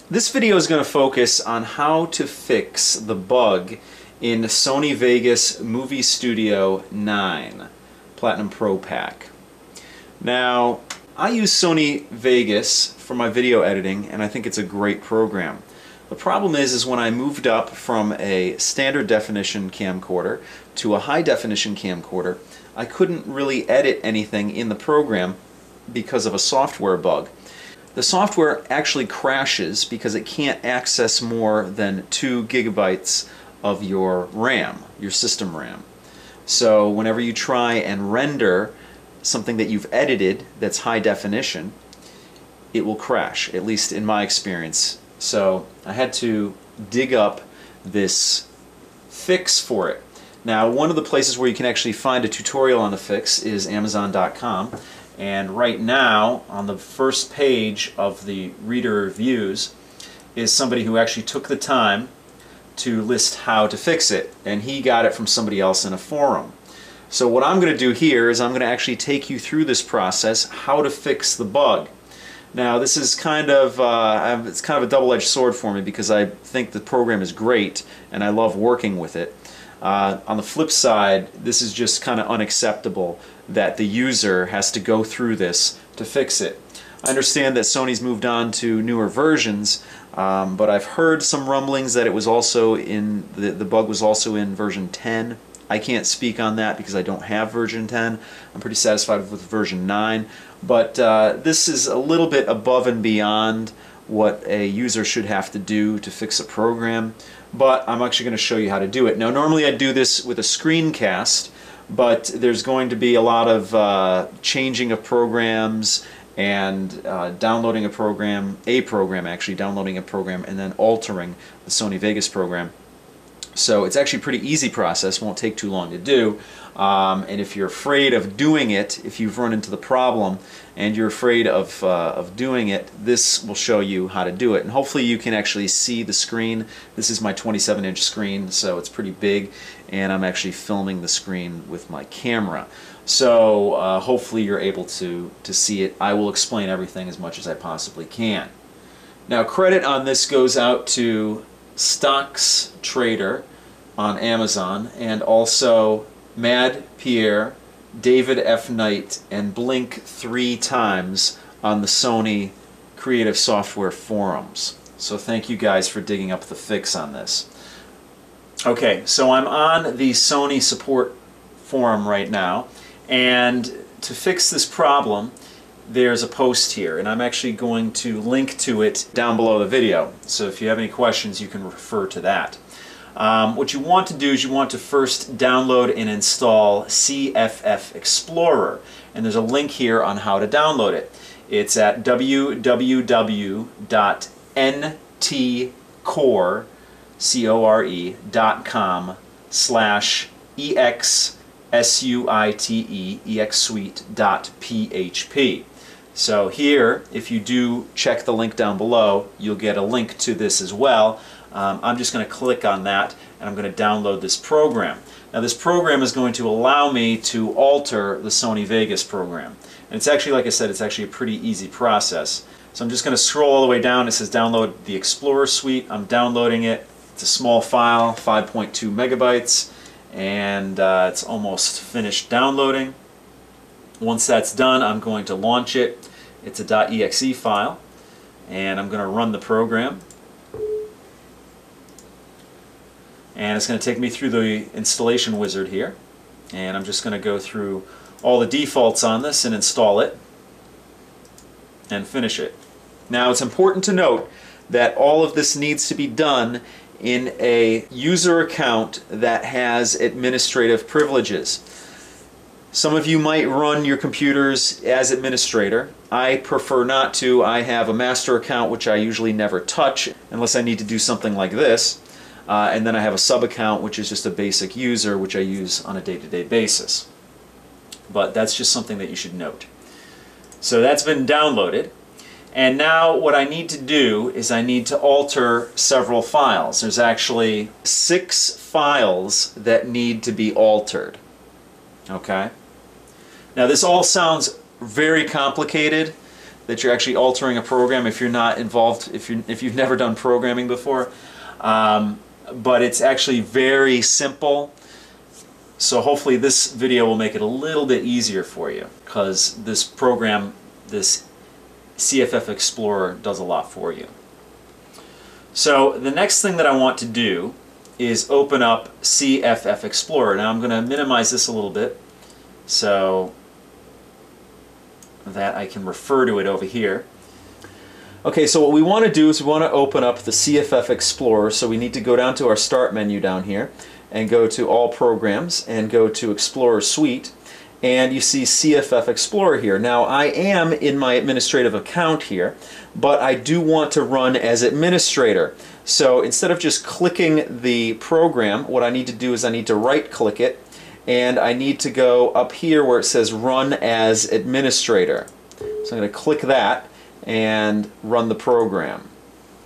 This video is going to focus on how to fix the bug in Sony Vegas Movie Studio 9 Platinum Pro Pack. Now, I use Sony Vegas for my video editing, and I think it's a great program. The problem is when I moved up from a standard definition camcorder to a high definition camcorder, I couldn't really edit anything in the program because of a software bug. The software actually crashes because it can't access more than 2 gigabytes of your RAM, your system RAM. So whenever you try and render something that you've edited that's high definition, it will crash, at least in my experience. So I had to dig up this fix for it. Now, one of the places where you can actually find a tutorial on the fix is Amazon.com. And right now, on the first page of the reader reviews, is somebody who actually took the time to list how to fix it. And he got it from somebody else in a forum. So what I'm going to do here is I'm going to actually take you through this process, how to fix the bug. Now, this is kind of it's kind of a double-edged sword for me because I think the program is great and I love working with it. On the flip side, this is just kind of unacceptable that the user has to go through this to fix it. I understand that Sony's moved on to newer versions, but I've heard some rumblings that it was also in the bug was also in version 10. I can't speak on that because I don't have version 10. I'm pretty satisfied with version 9, but this is a little bit above and beyond what a user should have to do to fix a program, but I'm actually going to show you how to do it. Now, normally I do this with a screencast, but there's going to be a lot of changing of programs and downloading a program, downloading a program and then altering the Sony Vegas program. So it's actually a pretty easy process, won't take too long to do. And if you're afraid of doing it, if you've run into the problem and you're afraid of doing it, this will show you how to do it. And hopefully you can actually see the screen. This is my 27-inch screen, so it's pretty big, and I'm actually filming the screen with my camera. So hopefully you're able to see it. I will explain everything as much as I possibly can. Now, credit on this goes out to Stocks Trader on Amazon, and also Mad Pierre, David F. Knight, and Blink 3 times on the Sony Creative Software forums. So thank you guys for digging up the fix on this. Okay, so I'm on the Sony support forum right now, and to fix this problem, there's a post here, and I'm actually going to link to it down below the video. So if you have any questions, you can refer to that. What you want to do is you want to first download and install CFF Explorer, and there's a link here on how to download it. It's at www.ntcore.com/exsuite.php. So here, if you do check the link down below, you'll get a link to this as well. I'm just going to click on that and I'm going to download this program. Now, this program is going to allow me to alter the Sony Vegas program. And it's actually, like I said, it's actually a pretty easy process. So I'm just going to scroll all the way down. It says download the Explorer suite. I'm downloading it. It's a small file, 5.2 megabytes, and it's almost finished downloading. Once that's done, I'm going to launch it. It's a .exe file, and I'm going to run the program. And it's going to take me through the installation wizard here, and I'm just going to go through all the defaults on this and install it and finish it. Now, it's important to note that all of this needs to be done in a user account that has administrative privileges. Some of you might run your computers as administrator. I prefer not to. I have a master account which I usually never touch unless I need to do something like this. And then I have a sub account which is just a basic user which I use on a day-to-day basis. But that's just something that you should note. So that's been downloaded. And now what I need to do is I need to alter several files. There's actually 6 files that need to be altered. Okay? Now this all sounds very complicated that you're actually altering a program if you're not involved, if you've never done programming before. But it's actually very simple. So hopefully this video will make it a little bit easier for you, because this program, this CFF Explorer, does a lot for you. So the next thing that I want to do is open up CFF Explorer. Now I'm going to minimize this a little bit so that I can refer to it over here. Okay, so what we want to do is we want to open up the CFF Explorer, so we need to go down to our Start menu down here and go to All Programs and go to Explorer Suite, and you see CFF Explorer here. Now I am in my administrative account here, but I do want to run as administrator. So instead of just clicking the program, what I need to do is I need to right click it, and I need to go up here where it says Run as Administrator. So I'm going to click that and run the program.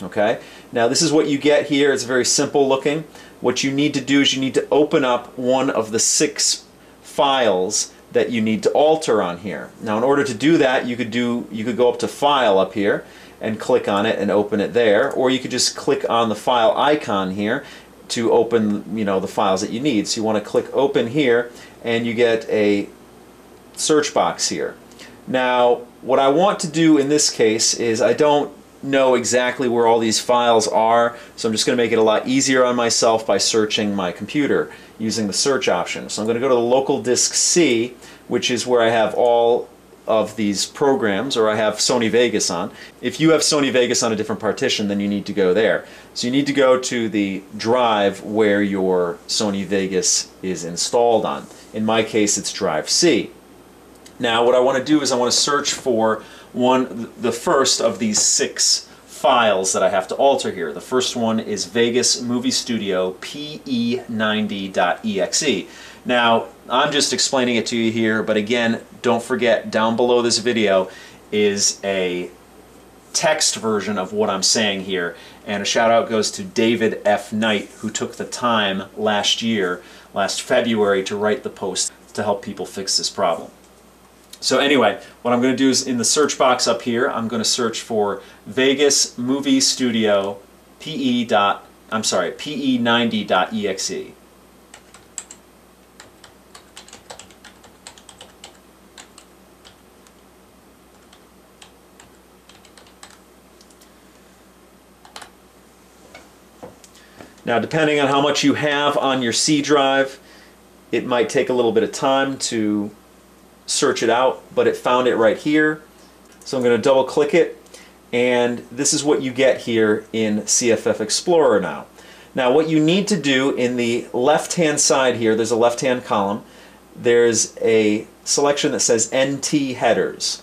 Okay, now this is what you get here. It's very simple looking. What you need to do is you need to open up one of the 6 files that you need to alter on here. Now in order to do that, you could go up to File up here and click on it and open it there, or you could just click on the file icon here to open, the files that you need. So you want to click Open here, and you get a search box here. Now what I want to do in this case is I don't know exactly where all these files are, so I'm just going to make it a lot easier on myself by searching my computer using the search option. So I'm going to go to the local disk C, which is where I have all of these programs, or I have Sony Vegas on. If you have Sony Vegas on a different partition, then you need to go there. So you need to go to the drive where your Sony Vegas is installed on. In my case, it's drive C. Now what I want to do is I want to search for the first of these 6 files that I have to alter here. The first one is Vegas Movie Studio PE90.exe. Now I'm just explaining it to you here, but again, don't forget, down below this video is a text version of what I'm saying here, and a shout out goes to David F. Knight, who took the time last February, to write the post to help people fix this problem. So anyway, what I'm going to do is in the search box up here, I'm going to search for Vegas Movie Studio PE90.exe. Now, depending on how much you have on your C drive, it might take a little bit of time to search it out, but it found it right here. So I'm going to double click it, and this is what you get here in CFF Explorer now. Now what you need to do in the left hand side here, there's a left hand column, there's a selection that says NT headers.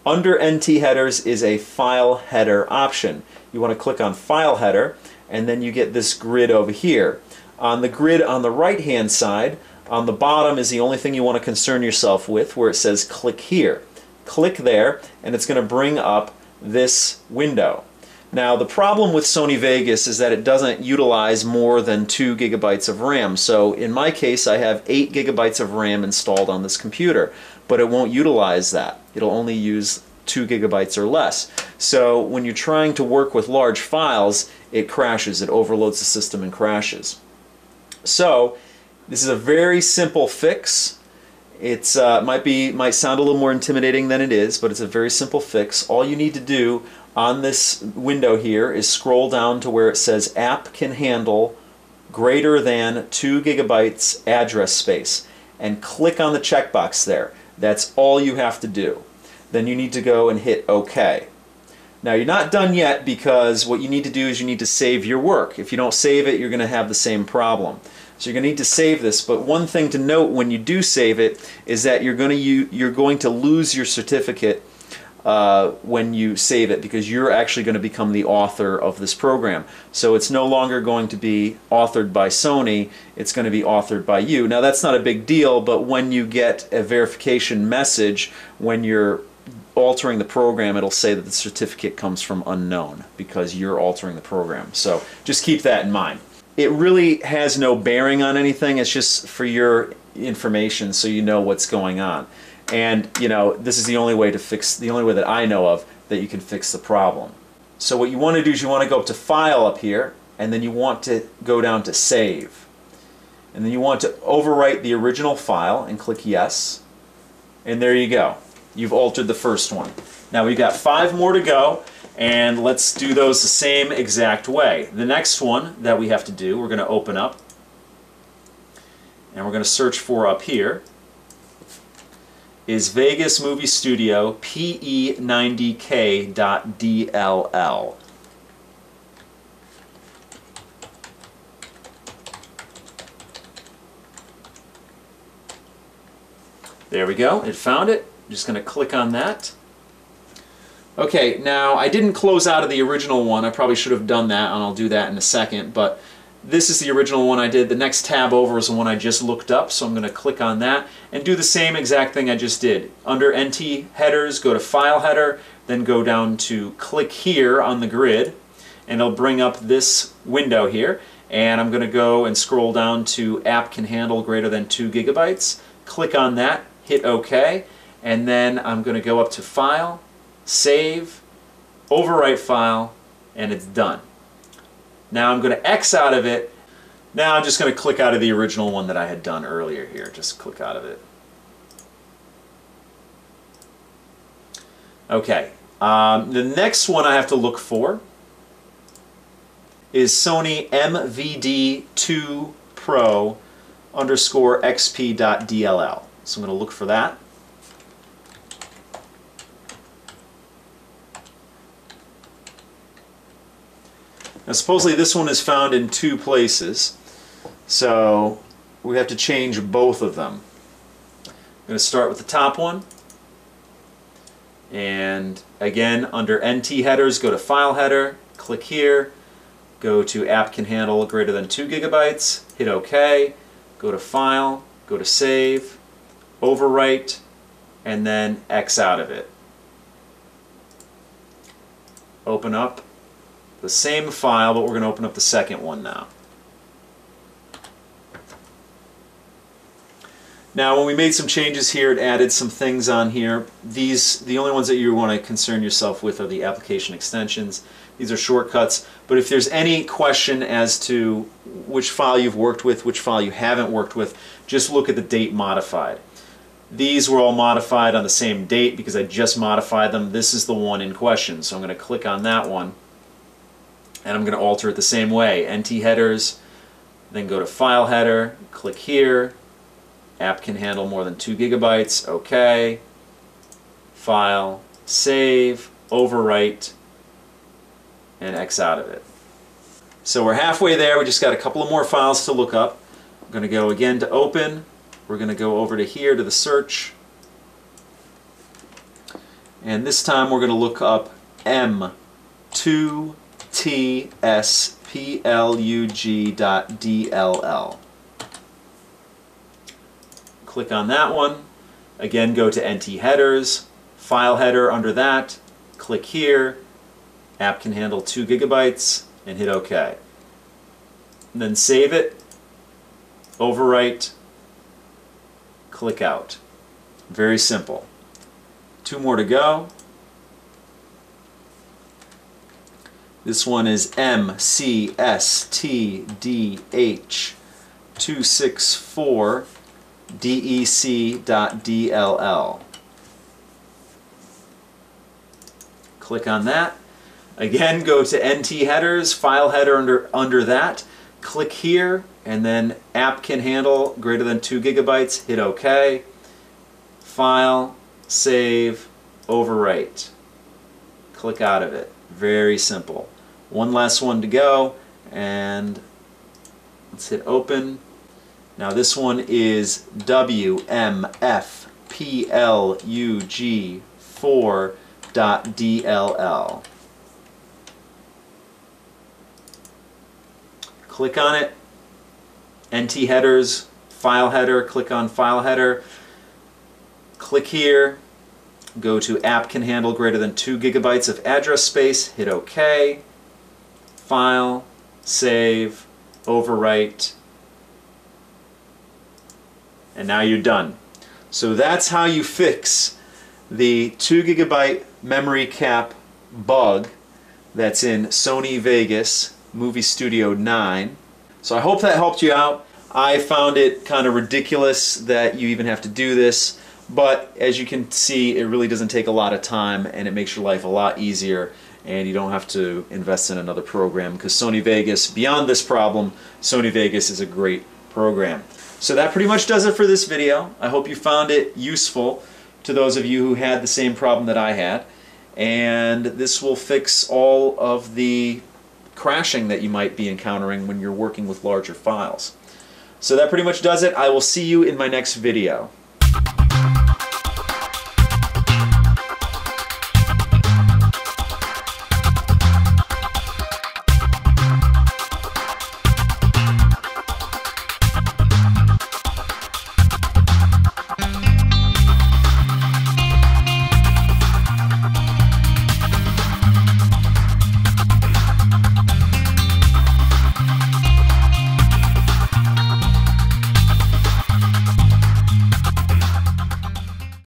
Under NT headers is a file header option. You want to click on file header, and then you get this grid over here. On the grid on the right hand side, on the bottom is the only thing you want to concern yourself with, where it says click here. Click there, and it's going to bring up this window. Now the problem with Sony Vegas is that it doesn't utilize more than 2 gigabytes of RAM. So in my case, I have 8 gigabytes of RAM installed on this computer, but it won't utilize that. It'll only use 2 gigabytes or less. So when you're trying to work with large files, it crashes. It overloads the system and crashes. So this is a very simple fix. It's might sound a little more intimidating than it is, but it's a very simple fix. All you need to do on this window here is scroll down to where it says App can handle greater than 2 gigabytes address space, and click on the checkbox there. That's all you have to do. Then you need to go and hit OK. Now you're not done yet, because what you need to do is you need to save your work. If you don't save it, you're going to have the same problem. So you're going to need to save this, but one thing to note when you do save it is that you're going to lose your certificate when you save it, because you're actually going to become the author of this program. So it's no longer going to be authored by Sony, it's going to be authored by you. Now that's not a big deal, but when you get a verification message when you're altering the program, it'll say that the certificate comes from unknown because you're altering the program. So just keep that in mind. It really has no bearing on anything, it's just for your information so you know what's going on. And you know, this is the only way that I know of that you can fix the problem. So what you want to do is you want to go up to File up here, and then you want to go down to Save. And then you want to overwrite the original file and click Yes. And there you go. You've altered the first one. Now we've got 5 more to go, and let's do those the same exact way. The next one that we have to do, we're going to open up, and we're going to search for up here, is Vegas Movie Studio PE90K.DLL. There we go, it found it. I'm just going to click on that. Okay, now I didn't close out of the original one. I probably should have done that, and I'll do that in a second, but this is the original one I did. The next tab over is the one I just looked up, so I'm going to click on that and do the same exact thing I just did. Under NT headers, go to File Header, then go down to Click Here on the grid, and it'll bring up this window here, and I'm going to go and scroll down to App Can Handle greater than 2 gigabytes. Click on that, hit OK, and then I'm going to go up to File, Save, Overwrite File, and it's done. Now I'm going to X out of it. Now I'm just going to click out of the original one that I had done earlier here. Just click out of it. Okay. The next one I have to look for is Sony MVD2 Pro _XP.DLL. So I'm going to look for that. Now supposedly this one is found in 2 places, so we have to change both of them. I'm going to start with the top one, and again under NT headers go to File Header, click here, go to App Can Handle greater than 2 gigabytes, hit OK, go to File, go to Save, Overwrite, and then X out of it. Open up the same file, but we're going to open up the second one now. Now when we made some changes here, it added some things on here. The only ones that you want to concern yourself with are the application extensions. These are shortcuts, but if there's any question as to which file you've worked with, which file you haven't worked with, just look at the date modified. These were all modified on the same date because I just modified them. This is the one in question, so I'm going to click on that one. And I'm going to alter it the same way. NT headers, then go to File Header, click here, App Can Handle more than 2 gigabytes, OK, File, Save, Overwrite, and X out of it. So we're halfway there. We just got a couple of more files to look up. I'm going to go again to Open. We're going to go over to here to the Search. And this time we're going to look up M2TSPLUG.DLL. Click on that one. Again, go to NT headers, File Header under that, click here, App Can Handle 2 gigabytes, and hit OK. And then save it, overwrite, click out. Very simple. 2 more to go. This one is MCSTDH264DEC.DLL. Click on that. Again, go to NT headers, File Header under that, click here, and then App Can Handle greater than 2 gigabytes, hit OK, File, Save, Overwrite. Click out of it. Very simple. One last one to go, and let's hit Open. Now this one is WMFPLUG4.DLL. Click on it, NT headers, File Header, click on File Header, click here, go to App Can Handle greater than 2 gigabytes of address space, hit OK, File, Save, Overwrite, and now you're done. So that's how you fix the 2 GB memory cap bug that's in Sony Vegas Movie Studio 9. So I hope that helped you out. I found it kind of ridiculous that you even have to do this, but as you can see, it really doesn't take a lot of time and it makes your life a lot easier, and you don't have to invest in another program, because Sony Vegas, beyond this problem, Sony Vegas is a great program. So that pretty much does it for this video. I hope you found it useful to those of you who had the same problem that I had, and this will fix all of the crashing that you might be encountering when you're working with larger files. So that pretty much does it. I will see you in my next video.